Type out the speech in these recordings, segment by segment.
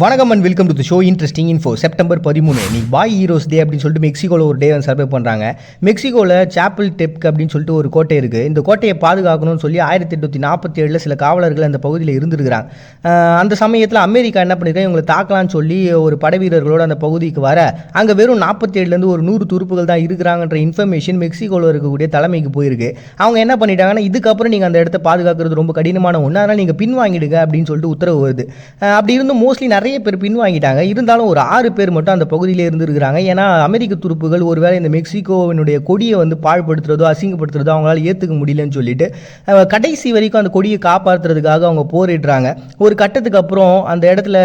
வணக்கம் and welcome to the show interesting info. September 13 நீ பாய் heroes டே அப்படின்னு சொல்லிட்டு மெக்சிகோவில் ஒரு டே வந்து சர்வே பண்ணுறாங்க. மெக்சிகோவில் சாப்பிள் டெப்க் அப்படின்னு சொல்லிட்டு ஒரு கோட்டை இருக்குது. இந்த கோட்டையை பாதுகாக்கணும்னு சொல்லி 1847 சில காவலர்கள் அந்த பகுதியில் இருந்துருக்கிறாங்க. அந்த சமயத்தில் அமெரிக்கா என்ன பண்ணியிருக்காங்க, இவங்களை தாக்கலான்னு சொல்லி ஒரு படை வீரர்களோடு அந்த பகுதிக்கு வர அங்கே வெறும் 47 ஒரு 100 துருப்புகள் தான் இருக்கிறாங்கன்ற இன்ஃபர்மேஷன் மெக்சிகோவில் இருக்கக்கூடிய தலைமைக்கு போயிருக்கு. அவங்க என்ன பண்ணிட்டாங்கன்னா, இதுக்கப்புறம் நீங்கள் அந்த இடத்த பாதுகாக்கிறது ரொம்ப கடினமான ஒன்று, அதனால் நீங்கள் பின்வாங்கிடுங்க அப்படின்னு சொல்லிட்டு உத்தரவு வருது. அப்படி இருந்தும் மோஸ்ட்லி நிறைய பேர் பின்வாங்கிட்டாங்க. இருந்தாலும் ஒரு 6 பேர் மட்டும் அந்த பகுதியிலே இருந்துருக்கிறாங்க. ஏன்னா அமெரிக்க துருப்புகள் ஒருவேளை இந்த மெக்சிகோவினுடைய கொடியை வந்து பாழ்படுத்துறதோ அசிங்கப்படுத்துறதோ அவங்களால ஏற்றுக்க முடியலன்னு சொல்லிட்டு கடைசி வரைக்கும் அந்த கொடியை காப்பாற்றுறதுக்காக அவங்க போரிடுறாங்க. ஒரு கட்டத்துக்கு அப்புறம் அந்த இடத்துல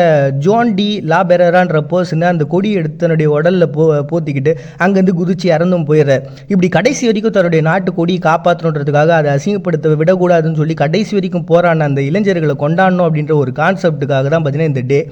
ஜான் டி லா பெரரான்ற பர்சன் அந்த கொடியை எடுத்து தன்னுடைய உடலில் போத்திக்கிட்டு அங்கேருந்து குதிச்சு இறந்தும் போயிடுறார். இப்படி கடைசி வரைக்கும் தன்னுடைய நாட்டு கொடியை காப்பாற்றணுன்றதுக்காக அதை அசிங்கப்படுத்த விடக்கூடாதுன்னு சொல்லி கடைசி வரைக்கும் போராடின அந்த இளைஞர்களை கொண்டாடணும் அப்படின்ற ஒரு கான்செப்டுக்காக தான் பார்த்தீங்கன்னா இந்த டே.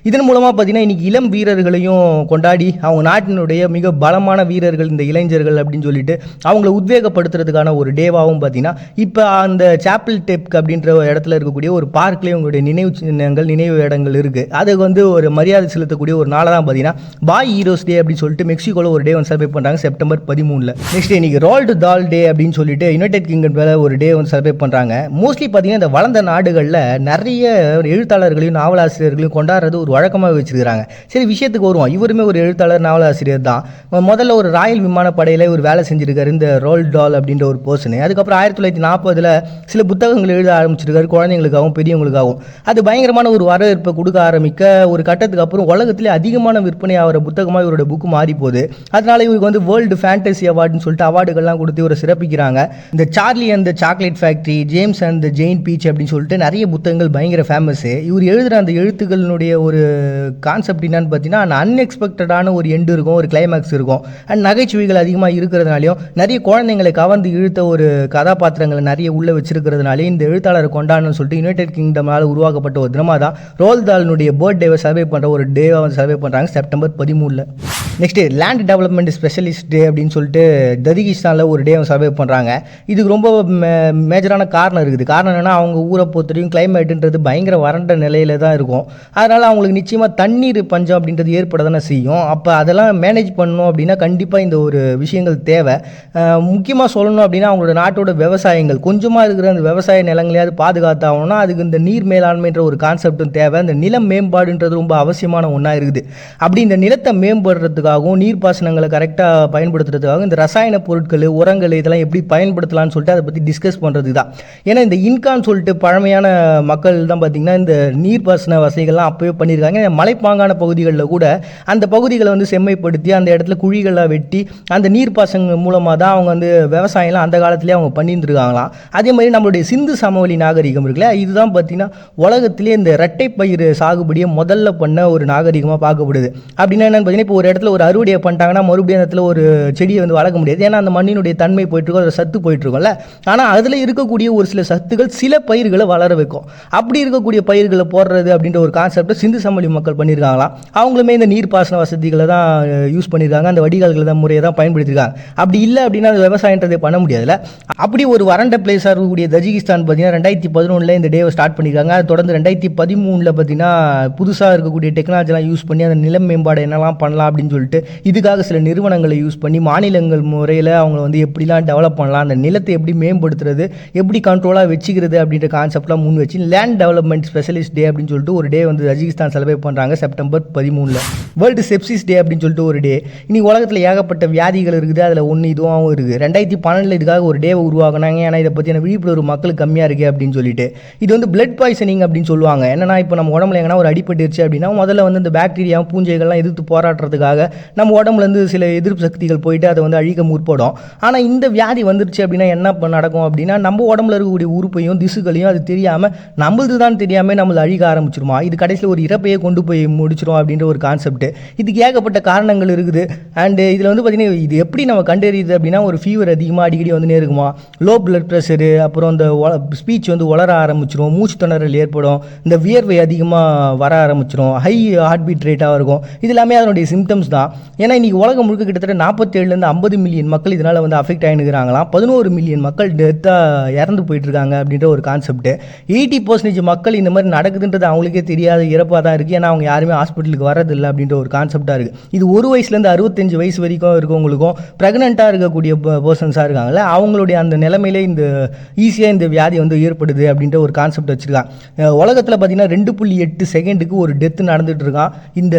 இதன் மூலமாக பார்த்தீங்கன்னா இன்றைக்கி இளம் வீரர்களையும் கொண்டாடி அவங்க நாட்டினுடைய மிக பலமான வீரர்கள் இந்த இளைஞர்கள் அப்படின்னு சொல்லிட்டு அவங்கள உத்வேகப்படுத்துறதுக்கான ஒரு டேவாகவும் பார்த்தீங்கன்னா இப்போ அந்த சாப்பிள் டெப்க் அப்படின்ற இடத்துல இருக்கக்கூடிய ஒரு பார்க்லேயே உங்களுடைய நினைவு சின்னங்கள் நினைவு இடங்கள் இருக்குது. அதுக்கு வந்து ஒரு மரியாதை செலுத்தக்கூடிய ஒரு நாளாக தான் பார்த்தீங்கன்னா பாய் ஹீரோஸ் டே அப்படின்னு சொல்லிட்டு மெக்சிகோவில் ஒரு டே வந்து செலிப்ரேட் பண்ணுறாங்க செப்டம்பர் 13. நெக்ஸ்ட் இன்னைக்கு ரோல்டு தால் டே அப்படின்னு சொல்லிட்டு யுனைடெட் கிங்டம்ல ஒரு டே வந்து செலிப்ரேட் பண்ணுறாங்க. மோஸ்ட்லி பார்த்தீங்கன்னா இந்த வளர்ந்த நாடுகளில் நிறைய எழுத்தாளர்களையும் நாவலாசிரியர்களையும் கொண்டாடுறது ஒரு வழக்கமாக வச்சிருக்கிறாங்க. சரி, விஷயத்துக்கு வருவோம். இவருமே ஒரு எழுத்தாளர் நாவலாசிரியர் தான். முதல்ல ஒரு ராயல் விமானப்படையில் ஒரு வேலை செஞ்சிருக்காரு இந்த ரோல்ட் டால் அப்படின்ற ஒரு பர்சனு. அதுக்கப்புறம் 1940 சில புத்தகங்கள் எழுத ஆரம்பிச்சிருக்காரு, குழந்தைங்களுக்காகவும் பெரியவங்களுக்காகவும். அது பயங்கரமான ஒரு வரவேற்பை கொடுக்க ஆரம்பிக்க ஒரு கட்டத்துக்கு அப்புறம் உலகத்திலே அதிகமான விற்பனை ஆகிற புத்தகமாக இவரோட புக்கு மாறி போகுது. அதனால இவருக்கு வந்து வேர்ல்டு ஃபேண்டசி அவார்டுன்னு சொல்லிட்டு அவார்டுகள்லாம் கொடுத்து இவரை சிறப்பிக்கிறாங்க. இந்த Charlie and the chocolate factory, James and the Jain beach அப்படின்னு சொல்லிட்டு நிறைய புத்தகங்கள் பயங்கர ஃபேமஸ். இவர் எழுதுகிற அந்த எழுத்துக்களினுடைய ஒரு கான்செப்ட் என்னன்னு பார்த்தீங்கன்னா அன்எக்ஸ்பெக்டடான ஒரு எண்டு இருக்கும், ஒரு கிளைமேக்ஸ் இருக்கும். அண்ட் நகைச்சுவைகள் அதிகமாக இருக்கிறதுனாலையும் நிறைய குழந்தைங்களை கவர்ந்து இழுத்த ஒரு கதாபாத்திரங்களை நிறைய உள்ள வச்சிருக்கிறதுனாலே இந்த எழுத்தாளரை கொண்டாடணும்னு சொல்லிட்டு யுனைடெட் கிங்டமால் உருவாக்கப்பட்ட ஒரு தினமாக தான் ரோல் தாலினுடைய பர்த்டேவை சர்வே பண்ணுற ஒரு டேவை வந்து சர்வே பண்ணுறாங்க September 13. Next land development specialist day அப்படின்னு சொல்லிட்டு தஜிகிஸ்தானில் ஒரு டே சர்வே பண்ணுறாங்க. இதுக்கு ரொம்ப மேஜரான காரணம் இருக்குது. காரணம் என்னென்னா, அவங்க ஊரை பொறுத்தவரைக்கும் கிளைமேட்டுன்றது பயங்கர வறண்ட நிலையில் தான் இருக்கும். அதனால் அவங்களுக்கு நிச்சயமாக தண்ணீர் பஞ்சம் அப்படின்றது ஏற்பட தானே செய்யும். அப்போ அதெல்லாம் மேனேஜ் பண்ணணும் அப்படின்னா கண்டிப்பாக இந்த ஒரு விஷயங்கள் தேவை. முக்கியமாக சொல்லணும் அப்படின்னா அவங்களோட நாட்டோட விவசாயங்கள் கொஞ்சமாக இருக்கிற அந்த விவசாய நிலங்களையாவது பாதுகாத்தாகணும்னா அதுக்கு இந்த நீர் மேலாண்மைன்ற ஒரு கான்செப்டும் தேவை. இந்த நிலம் மேம்பாடுன்றது ரொம்ப அவசியமான ஒன்றா இருக்குது. அப்படி இந்த நிலத்தை மேம்படுறதுக்காகவும் நீர்ப்பாசனங்களை கரெக்டாக பயன்படுத்துறதுக்காகவும் இந்த ரசாயன பொருட்கள், உரங்கள் இதெல்லாம் எப்படி பயன்படுத்தலாம்னு சொல்லிட்டு அதை பற்றி டிஸ்கஸ் பண்ணுறது தான். ஏன்னா இந்த இன்கான்னு சொல்லிட்டு பழமையான மக்கள் தான் பார்த்திங்கன்னா இந்த நீர்ப்பாசன வசதிகள்லாம் அப்போவே பண்ணியிருக்காங்க. மலைப்பாங்கான பகுதிகளில் கூட அந்த பகுதிகளை வந்து செம்மைப்படுத்தி அந்த இடத்துல குழிகளை வெட்டி அந்த நீர்ப்பாசனம் மூலமாக தான் அவங்க வந்து விவசாயம்லாம் அந்த காலத்திலே அவங்க பண்ணியிருந்துருக்காங்களாம். அதே மாதிரி நம்மளுடைய சிந்து சமவெளி நாகரிகம் இருக்குல்ல, இதுதான் பார்த்திங்கன்னா உலகத்திலே இந்த இரட்டை பயிர் சாகுபடியை முதல்ல பண்ண ஒரு நாகரிகமாக பார்க்கப்படுது. அப்படின்னா என்னென்னு பார்த்தீங்கன்னா, இப்போ ஒரு இடத்துல ஒரு அறுவடையை பண்ணிட்டாங்கன்னா மறுபடியும் அந்த இடத்துல ஒரு செடியை வந்து வளர்க்க முடியாது. ஏன்னா அந்த மண்ணினுடைய தன்மை போயிட்டுருக்கோம், அதில் சத்து போயிட்டுருக்கோம்ல. ஆனால் அதில் இருக்கக்கூடிய ஒரு சில சத்துக்கள் சில பயிர்களை வளர வைக்கும். அப்படி இருக்கக்கூடிய பயிர்களை போடுறது அப்படின்ற ஒரு கான்செப்டை சிந்து சமவெளி மக்கள் பண்ணியிருக்காங்களாம். அவங்களுமே இந்த நீர்ப்பாசன வசதிகளை தான் யூஸ் பண்ணியிருக்காங்க, அந்த வடிகால்களை தான் முறையை தான் பயன்படுத்தியிருக்காங்க. அப்படி இல்லை அப்படின்னா அந்த விவசாயன்றதை பண்ண முடியாதுல்ல. அப்படி ஒரு வறண்ட பிளேஸாக இருக்கக்கூடிய தஜிகிஸ்தான் பார்த்தீங்கன்னா 2011 இந்த டேவை ஸ்டார்ட் பண்ணியிருக்காங்க. அது தொடர்ந்து 2013 பார்த்தீங்கன்னா புதுசாக இருக்கக்கூடிய டெக்னாலஜிலாம் யூஸ் பண்ணி அந்த நிலம் மேம்பாடு என்னெல்லாம் பண்ணலாம் அப்படின்னு சொல்லிட்டு இதுக்காக சில நிறுவனங்களை யூஸ் பண்ணி மாநிலங்கள் முறையில் அவங்க வந்து எப்படிலாம் டெவலப் பண்ணலாம், அந்த நிலத்தை எப்படி மேம்படுத்துறது, எப்படி கண்ட்ரோலாக வச்சுக்கிறது அப்படின்ற கான்செப்ட்லாம் முன் வச்சு லேண்ட் டெவலப்மெண்ட் ஸ்பெஷலிஸ்ட் டே அப்படின்னு சொல்லிட்டு ஒரு டே வந்து தஜிகிஸ்தான் செலிப்ரேட் பண்ணுறாங்க செப்டம்பர் 13. வேர்ல்டு செப்சிஸ் டே அப்படின்னு சொல்லிட்டு ஒரு டே. இன்னைக்கு உலகத்தில் ஏகப்பட்ட வியாதிகள் இருக்குது, அதில் ஒன்று இதுவாகவும் இருக்குது. 2012 இதுக்காக ஒரு டேவை உருவாக்குனாங்க. ஏன்னா இதை பற்றின விழிப்புணர்வு மக்களுக்கு கம்மியாக இருக்குது அப்படின்னு சொல்லிட்டு. இது வந்து பிளட் பாய்சனிங் அப்படின்னு சொல்லுவாங்க. என்னன்னா இப்போ நம்ம உடம்புல எங்கன்னா ஒரு அடிபட்டுருச்சு அப்படின்னா முதல்ல வந்து இந்த பாக்டீரியா பூஞ்சைகள்லாம் எதிர்த்து போராடுறதுக்காக நம்ம உடம்புலேருந்து சில எதிர்ப்பு சக்திகள் போயிட்டு அதை வந்து அழிக்க முற்படும். ஆனால் இந்த வியாதி வந்துருச்சு அப்படின்னா என்ன நடக்கும் அப்படின்னா நம்ம உடம்புல இருக்கக்கூடிய உறுப்பையும் திசுகளையும் அது தெரியாமல் நம்மளது தான் தெரியாமல் நம்மளை அழிக்க ஆரம்பிச்சிருமா. இது கடைசியில் ஒரு இறப்பையே கொண்டு போய் முடிச்சிடும் அப்படின்ற ஒரு கான்செப்ட். இதுக்கு ஏகப்பட்ட காரணங்கள் இருக்குது. அண்டு இதில் வந்து பார்த்திங்கன்னா இது எப்படி நம்ம கண்டறியுது அப்படின்னா ஒரு ஃபீவர் அதிகமாக அடிக்கடி வந்துனே இருக்குமா, லோ பிளட் ப்ரெஷரு, அப்புறம் இந்த ஸ்பீச் வந்து வளர ஆரம்பிச்சிடும், மூச்சு திணறல் ஏற்படும், இந்த வியர்வை அதிகமாக வர ஆரம்பிச்சிடும், ஹை ஹார்ட் பீட் ரேட்டாக இருக்கும். இது எல்லாமே அதனுடைய சிம்டம்ஸ் தான். இருக்கான். ஏன்னா இன்றைக்கி உலகம் முழுக்க கிட்டத்தட்ட 47லேருந்து 50 மில்லியன் மக்கள் இதனால் வந்து அஃபெக்ட் ஆகினுக்கிறாங்களாம். 11 மில்லியன் மக்கள் டெத்தாக இறந்து போயிட்டுருக்காங்க அப்படின்ற ஒரு கான்செப்ட். 80% மக்கள் இந்த மாதிரி நடக்குதுன்றது அவங்களுக்கே தெரியாத இறப்பாக தான் இருக்குது. ஏன்னா அவங்க யாருமே ஹாஸ்பிட்டலுக்கு வரதில்லை அப்படின்ற ஒரு கான்செப்டாக இருக்குது. இது 1 வயசுலேருந்து 65 வயசு வரைக்கும் இருக்கவங்களுக்கும் ப்ரெக்னெண்ட்டாக இருக்கக்கூடிய பர்சன்ஸாக இருக்காங்கல்ல, அவங்களுடைய அந்த நிலைமையிலே இந்த ஈஸியாக இந்த வியாதி வந்து ஏற்படுது அப்படின்ற ஒரு கான்செப்ட் வச்சுருக்காங்க. உலகத்தில் பார்த்தீங்கன்னா 2.8 செகண்டுக்கு ஒரு டெத்து நடந்துட்டு இருக்கான் இந்த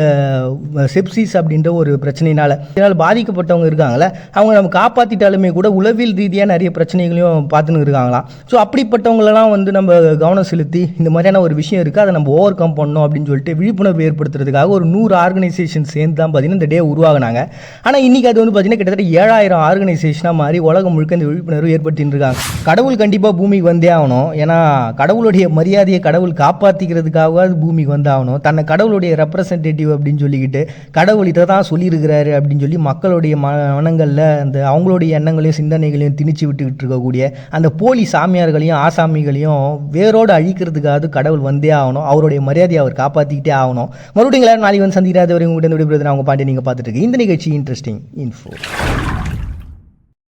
செப்சிஸ் அப்படின்ற ஒரு பிரச்சனையினால். இதனால் பாதிக்கப்பட்டவங்க இருக்காங்களே, அவங்க நம்ம காப்பாற்றிட்டாலுமே கூட உளவியல் ரீதியாக நிறைய பிரச்சனைகளையும் பார்த்துன்னு இருக்காங்களாம். ஸோ அப்படிப்பட்டவங்களெல்லாம் வந்து நம்ம கவனம் செலுத்தி இந்த மாதிரியான ஒரு விஷயம் இருக்குது, அதை நம்ம ஓவர் கம் பண்ணணும் அப்படின்னு சொல்லிட்டு விழிப்புணர்வு ஏற்படுத்துறதுக்காக ஒரு 100 ஆர்கனைசேஷன் சேர்ந்து தான் பார்த்தீங்கன்னா இந்த டே உருவாகினாங்க. ஆனால் இன்றைக்கி அது வந்து பார்த்தீங்கன்னா கிட்டத்தட்ட 7000 ஆர்கனைசேஷனாக மாறி உலகம் முழுக்க இந்த விழிப்புணர்வு ஏற்படுத்தின்னு இருக்காங்க. கடவுள் கண்டிப்பாக பூமிக்கு வந்தே ஆகணும். ஏன்னா கடவுளுடைய மரியாதையை கடவுள் காப்பாற்றிக்கிறதுக்காக பூமிக்கு வந்தாகணும். தன்னை கடவுளுடைய ரெப்ரசன்டேட்டிவ் அப்படின்னு சொல்லிக்கிட்டு கடவுள் இதை தான் சொல்லியிருக்கிறாரு அப்படின்னு சொல்லி மக்களுடைய மனங்களில் அந்த அவங்களுடைய எண்ணங்களையும் சிந்தனைகளையும் திணிச்சு விட்டுக்கிட்டு இருக்கக்கூடிய அந்த போலி சாமியார்களையும் ஆசாமிகளையும் வேரோடு அழிக்கிறதுக்காக கடவுள் வந்தே ஆகணும். அவருடைய மரியாதையை அவர் காப்பாற்றிக்கிட்டே ஆகணும். மறுபடியும் நாளைக்கு வந்து சந்திக்கிறாதவரை உங்கள்கிட்ட விடுபடுறது அவங்க பாட்டி நீங்கள் பார்த்துட்டு இருக்கு. இந்த நிகழ்ச்சி இன்ட்ரெஸ்டிங் இன்ஃபோ.